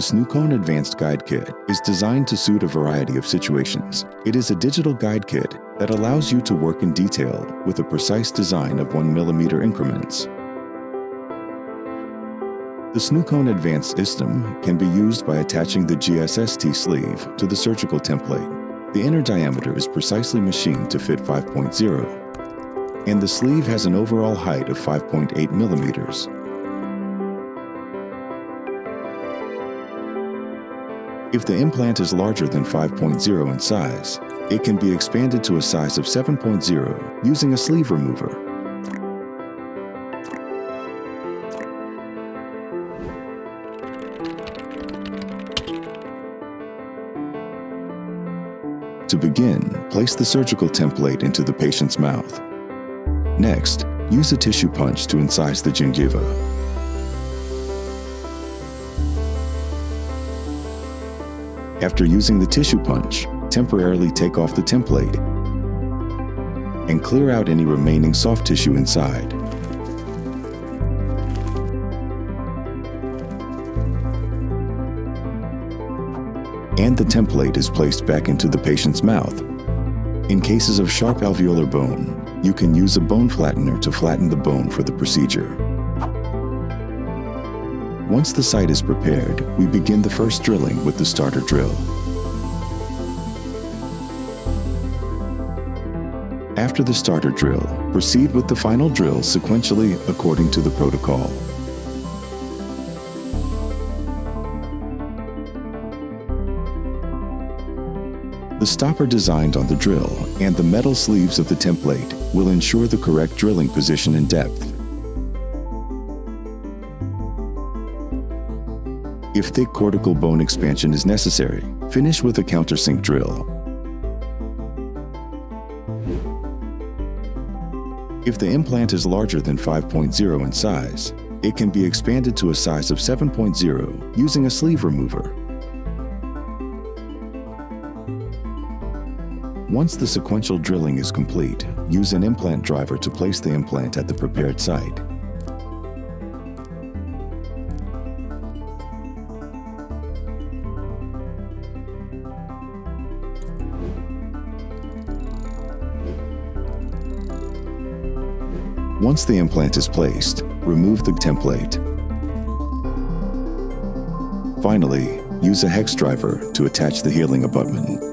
Snucone Advanced Guide Kit is designed to suit a variety of situations. It is a digital guide kit that allows you to work in detail with a precise design of 1mm increments. The Snucone Advanced system can be used by attaching the GSST sleeve to the surgical template. The inner diameter is precisely machined to fit 5.0, and the sleeve has an overall height of 5.8 millimeters. If the implant is larger than 5.0 in size, it can be expanded to a size of 7.0 using a sleeve remover. To begin, place the surgical template into the patient's mouth. Next, use a tissue punch to incise the gingiva. After using the tissue punch, temporarily take off the template and clear out any remaining soft tissue inside. And the template is placed back into the patient's mouth. In cases of sharp alveolar bone, you can use a bone flattener to flatten the bone for the procedure. Once the site is prepared, we begin the first drilling with the starter drill. After the starter drill, proceed with the final drill sequentially according to the protocol. The stopper designed on the drill and the metal sleeves of the template will ensure the correct drilling position and depth. If thick cortical bone expansion is necessary, finish with a countersink drill. If the implant is larger than 5.0 in size, it can be expanded to a size of 7.0 using a sleeve remover. Once the sequential drilling is complete, use an implant driver to place the implant at the prepared site. Once the implant is placed, remove the template. Finally, use a hex driver to attach the healing abutment.